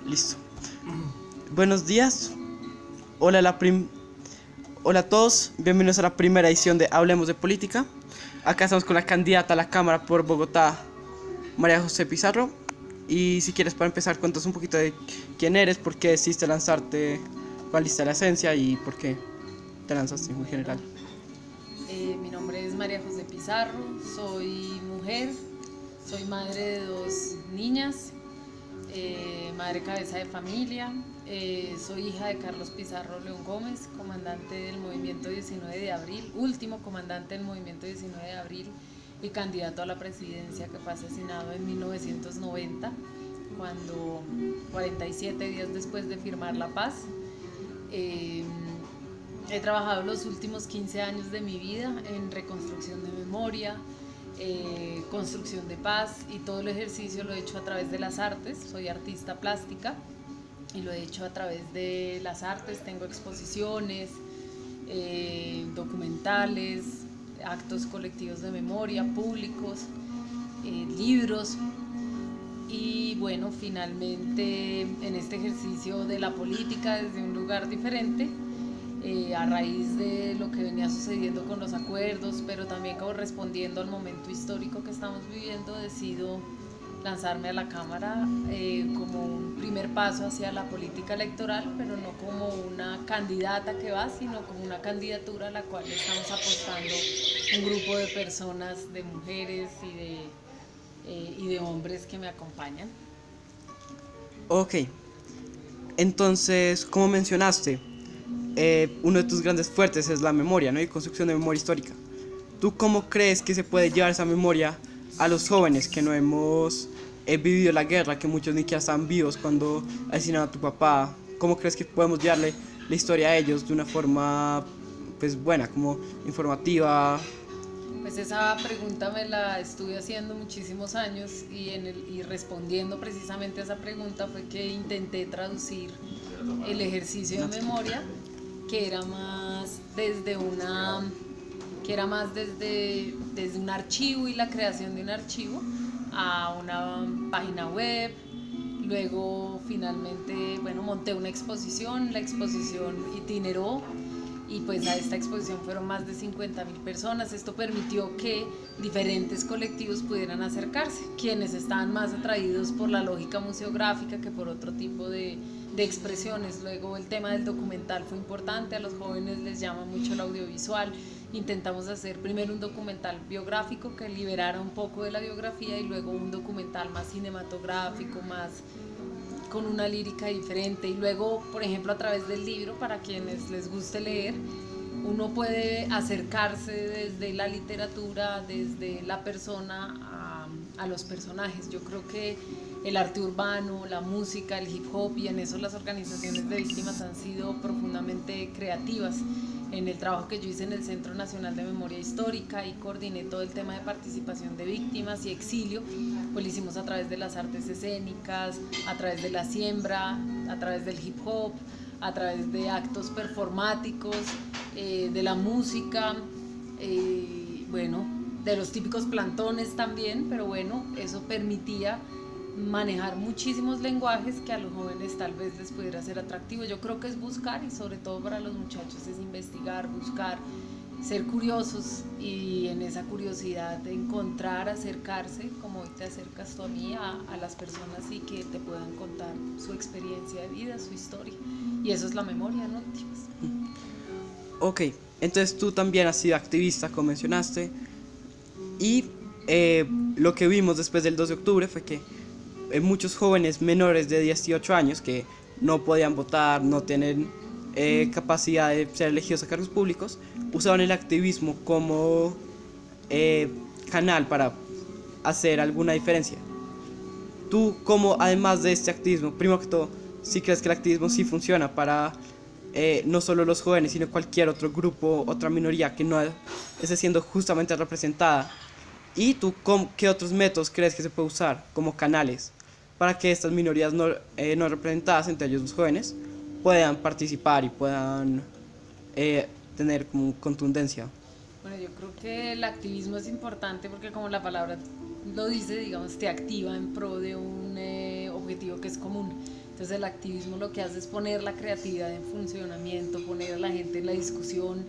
Listo. Buenos días. Hola, Hola a todos. Bienvenidos a la primera edición de Hablemos de Política. Acá estamos con la candidata a la Cámara por Bogotá, María José Pizarro. Y si quieres, para empezar, cuéntanos un poquito de quién eres, por qué decidiste lanzarte para la lista de la esencia y por qué te lanzaste en general. Mi nombre es María José Pizarro, soy mujer, soy madre de 2 niñas, madre cabeza de familia, soy hija de Carlos Pizarro León Gómez, comandante del Movimiento 19 de Abril, último comandante del Movimiento 19 de Abril y candidato a la presidencia que fue asesinado en 1990, cuando 47 días después de firmar la paz. He trabajado los últimos 15 años de mi vida en reconstrucción de memoria, construcción de paz, y todo el ejercicio lo he hecho a través de las artes. Soy artista plástica y lo he hecho a través de las artes. Tengo exposiciones, documentales, actos colectivos de memoria, públicos, libros. Y bueno, finalmente en este ejercicio de la política desde un lugar diferente, a raíz de lo que venía sucediendo con los acuerdos, pero también correspondiendo al momento histórico que estamos viviendo, decido lanzarme a la Cámara como un primer paso hacia la política electoral, pero no como una candidata que va, sino como una candidatura a la cual estamos apostando un grupo de personas, de mujeres y de hombres que me acompañan. Ok, entonces, como mencionaste, uno de tus grandes fuertes es la memoria, ¿no? Y construcción de memoria histórica. ¿Tú cómo crees que se puede llevar esa memoria a los jóvenes que no hemos vivido la guerra, que muchos ni siquiera estaban vivos cuando asesinaron a tu papá? ¿Cómo crees que podemos llevarle la historia a ellos de una forma, pues, buena, como informativa? Pues esa pregunta me la estuve haciendo muchísimos años, y respondiendo precisamente a esa pregunta fue que intenté traducir el ejercicio de memoria, que era más desde un archivo y la creación de un archivo a una página web. Luego finalmente, bueno, monté una exposición, la exposición itineró, y pues a esta exposición fueron más de 50.000 personas. Esto permitió que diferentes colectivos pudieran acercarse, quienes estaban más atraídos por la lógica museográfica que por otro tipo de expresiones. Luego el tema del documental fue importante, a los jóvenes les llama mucho el audiovisual. Intentamos hacer primero un documental biográfico que liberara un poco de la biografía, y luego un documental más cinematográfico, más con una lírica diferente. Y luego, por ejemplo, a través del libro, para quienes les guste leer, uno puede acercarse desde la literatura, desde la persona a los personajes. Yo creo que el arte urbano, la música, el hip hop, y en eso las organizaciones de víctimas han sido profundamente creativas. En el trabajo que yo hice en el Centro Nacional de Memoria Histórica y coordiné todo el tema de participación de víctimas y exilio, pues lo hicimos a través de las artes escénicas, a través de la siembra, a través del hip hop, a través de actos performáticos, de la música, bueno, de los típicos plantones también, pero bueno, eso permitía manejar muchísimos lenguajes que a los jóvenes tal vez les pudiera ser atractivo. Yo creo que es buscar, y sobre todo para los muchachos es investigar, buscar, ser curiosos, y en esa curiosidad encontrar, acercarse, como hoy te acercas tú a mí, a las personas, y que te puedan contar su experiencia de vida, su historia. Y eso es la memoria, ¿no? Ok, entonces tú también has sido activista, como mencionaste, y lo que vimos después del 2 de octubre fue que muchos jóvenes menores de 18 años que no podían votar, no tienen capacidad de ser elegidos a cargos públicos, usaban el activismo como canal para hacer alguna diferencia. Tú, como además de este activismo, primero que todo, ¿sí crees que el activismo sí funciona para no solo los jóvenes, sino cualquier otro grupo, otra minoría que no esté siendo justamente representada? ¿Y tú qué otros métodos crees que se puede usar como canales para que estas minorías no representadas, entre ellos los jóvenes, puedan participar y puedan tener como contundencia? Bueno, yo creo que el activismo es importante porque, como la palabra lo dice, digamos, te activa en pro de un objetivo que es común. Entonces el activismo lo que hace es poner la creatividad en funcionamiento, poner a la gente en la discusión,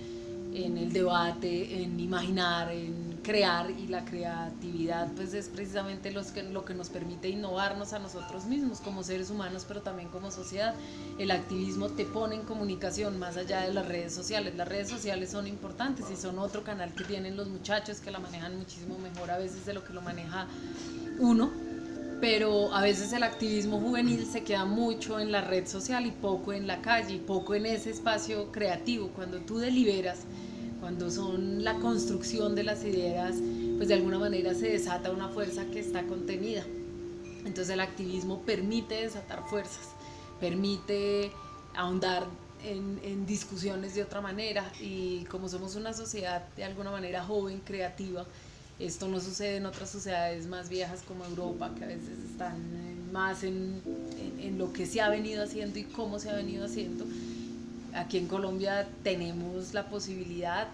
en el debate, en imaginar, en crear, y la creatividad pues es precisamente lo que nos permite innovarnos a nosotros mismos como seres humanos, pero también como sociedad. El activismo te pone en comunicación más allá de las redes sociales. Las redes sociales son importantes y son otro canal que tienen los muchachos, que la manejan muchísimo mejor a veces de lo que lo maneja uno, pero a veces el activismo juvenil se queda mucho en la red social y poco en la calle, y poco en ese espacio creativo. Cuando tú deliberas, cuando son la construcción de las ideas, pues de alguna manera se desata una fuerza que está contenida. Entonces el activismo permite desatar fuerzas, permite ahondar en discusiones de otra manera, y como somos una sociedad de alguna manera joven, creativa, esto no sucede en otras sociedades más viejas como Europa, que a veces están más en lo que se ha venido haciendo y cómo se ha venido haciendo. Aquí en Colombia tenemos la posibilidad,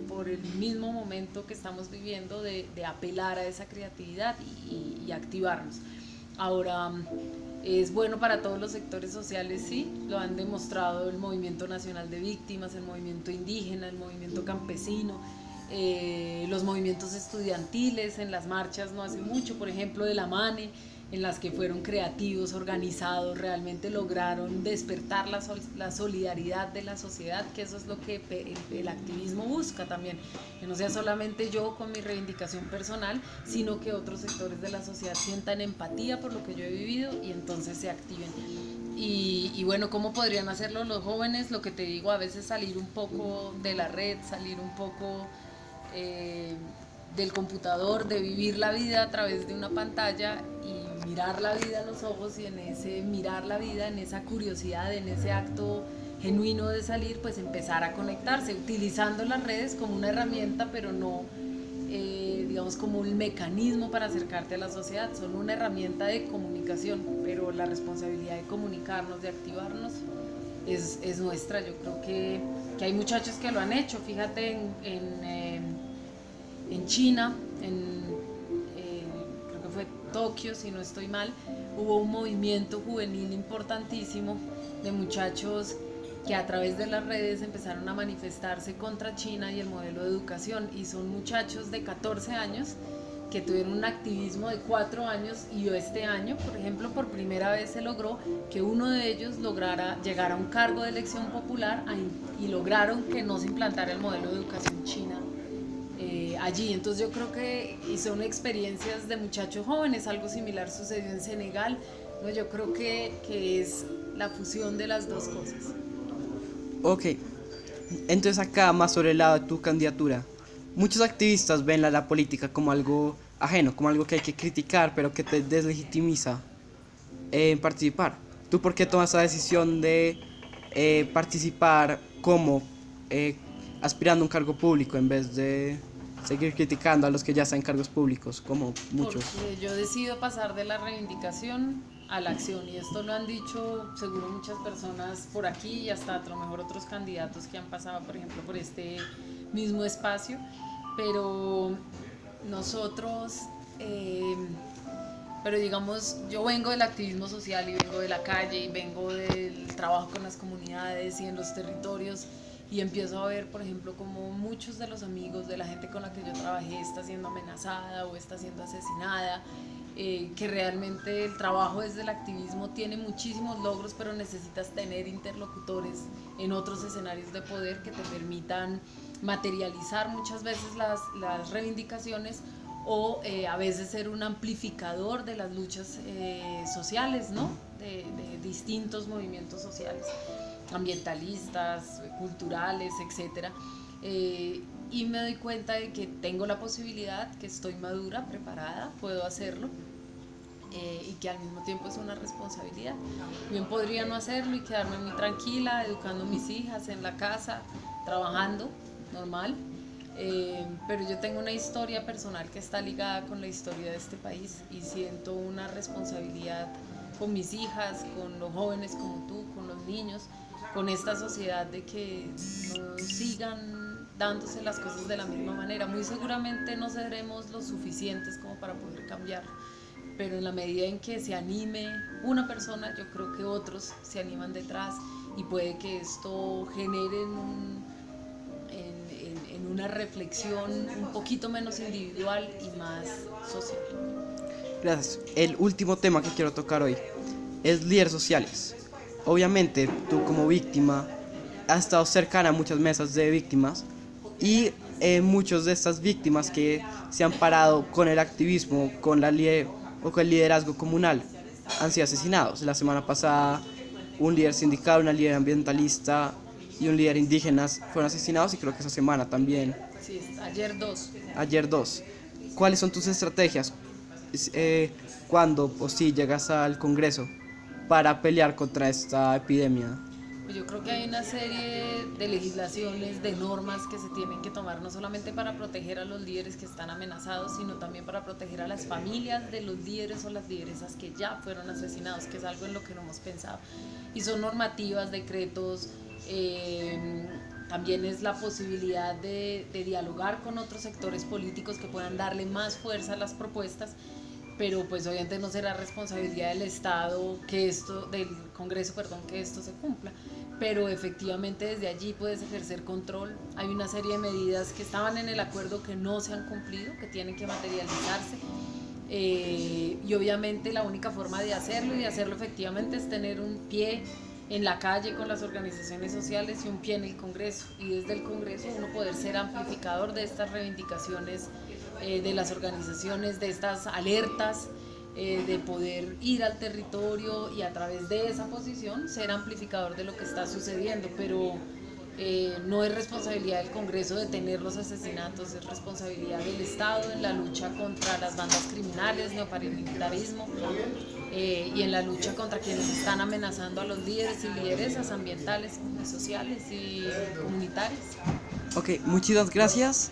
por el mismo momento que estamos viviendo, de apelar a esa creatividad y activarnos. Ahora, es bueno para todos los sectores sociales, sí, lo han demostrado el Movimiento Nacional de Víctimas, el movimiento indígena, el movimiento campesino, los movimientos estudiantiles, en las marchas no hace mucho, por ejemplo, de la MANE, en las que fueron creativos, organizados, realmente lograron despertar la solidaridad de la sociedad, que eso es lo que el activismo busca también, que no sea solamente yo con mi reivindicación personal, sino que otros sectores de la sociedad sientan empatía por lo que yo he vivido y entonces se activen. Y bueno, ¿cómo podrían hacerlo los jóvenes? Lo que te digo, a veces salir un poco de la red, salir un poco del computador, de vivir la vida a través de una pantalla y mirar la vida a los ojos, y en ese mirar la vida, en esa curiosidad, en ese acto genuino de salir, pues empezar a conectarse, utilizando las redes como una herramienta, pero no digamos como un mecanismo para acercarte a la sociedad. Son una herramienta de comunicación, pero la responsabilidad de comunicarnos, de activarnos, es nuestra. Yo creo que hay muchachos que lo han hecho. Fíjate en China, creo que fue Tokio, si no estoy mal, hubo un movimiento juvenil importantísimo de muchachos que a través de las redes empezaron a manifestarse contra China y el modelo de educación, y son muchachos de 14 años que tuvieron un activismo de 4 años, y este año, por ejemplo, por primera vez se logró que uno de ellos lograra llegar a un cargo de elección popular y lograron que no se implantara el modelo de educación china allí. Entonces yo creo que son experiencias de muchachos jóvenes. Algo similar sucedió en Senegal, ¿no? Yo creo que es la fusión de las dos cosas. Ok, entonces acá más sobre el lado de tu candidatura. Muchos activistas ven la política como algo ajeno, como algo que hay que criticar, pero que te deslegitimiza en participar. ¿Tú por qué tomas esa decisión de participar como aspirando a un cargo público en vez de seguir criticando a los que ya están en cargos públicos, como muchos? Porque yo decido pasar de la reivindicación a la acción, y esto lo han dicho seguro muchas personas por aquí, y hasta a lo mejor otros candidatos que han pasado, por ejemplo, por este mismo espacio, pero nosotros, pero digamos, yo vengo del activismo social y vengo de la calle y vengo del trabajo con las comunidades y en los territorios, y empiezo a ver, por ejemplo, como muchos de los amigos de la gente con la que yo trabajé está siendo amenazada o está siendo asesinada, que realmente el trabajo desde el activismo tiene muchísimos logros, pero necesitas tener interlocutores en otros escenarios de poder que te permitan materializar muchas veces las reivindicaciones, o a veces ser un amplificador de las luchas sociales, ¿no? de distintos movimientos sociales, ambientalistas, culturales, etc. Y me doy cuenta de que tengo la posibilidad, que estoy madura, preparada, puedo hacerlo, y que al mismo tiempo es una responsabilidad. Bien podría no hacerlo y quedarme muy tranquila, educando a mis hijas en la casa, trabajando, normal, pero yo tengo una historia personal que está ligada con la historia de este país, y siento una responsabilidad con mis hijas, con los jóvenes como tú, con los niños, con esta sociedad, de que no sigan dándose las cosas de la misma manera. Muy seguramente no seremos lo suficientes como para poder cambiar, pero en la medida en que se anime una persona, yo creo que otros se animan detrás y puede que esto genere en una reflexión un poquito menos individual y más social. Gracias. El último tema que quiero tocar hoy es líderes sociales. Obviamente, tú como víctima has estado cercana a muchas mesas de víctimas y muchos de estas víctimas que se han parado con el activismo, con con el liderazgo comunal, han sido asesinados. La semana pasada un líder sindical, una líder ambientalista y un líder indígena fueron asesinados, y creo que esa semana también. Sí, ayer dos. Ayer dos. ¿Cuáles son tus estrategias cuando o si llegas al Congreso para pelear contra esta epidemia? Yo creo que hay una serie de legislaciones, de normas que se tienen que tomar no solamente para proteger a los líderes que están amenazados, sino también para proteger a las familias de los líderes o las lideresas que ya fueron asesinados, que es algo en lo que no hemos pensado. Y son normativas, decretos, también es la posibilidad de dialogar con otros sectores políticos que puedan darle más fuerza a las propuestas, pero pues obviamente no será responsabilidad del Estado del Congreso, que esto se cumpla, pero efectivamente desde allí puedes ejercer control. Hay una serie de medidas que estaban en el acuerdo que no se han cumplido, que tienen que materializarse, y obviamente la única forma de hacerlo y de hacerlo efectivamente es tener un pie en la calle con las organizaciones sociales y un pie en el Congreso, y desde el Congreso uno poder ser amplificador de estas reivindicaciones de las organizaciones, de estas alertas, de poder ir al territorio y a través de esa posición ser amplificador de lo que está sucediendo, pero no es responsabilidad del Congreso detener los asesinatos, es responsabilidad del Estado en la lucha contra las bandas criminales, neoparamilitarismo, y en la lucha contra quienes están amenazando a los líderes y lideresas ambientales, sociales y comunitarias. Ok, muchísimas gracias.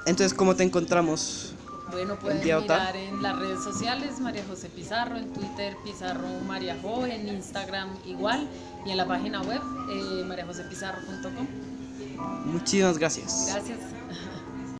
Entonces, ¿cómo te encontramos? Bueno, pueden mirar en las redes sociales María José Pizarro, en Twitter Pizarro María Jo, en Instagram igual, y en la página web mariajosepizarro.com. Muchísimas gracias. Gracias.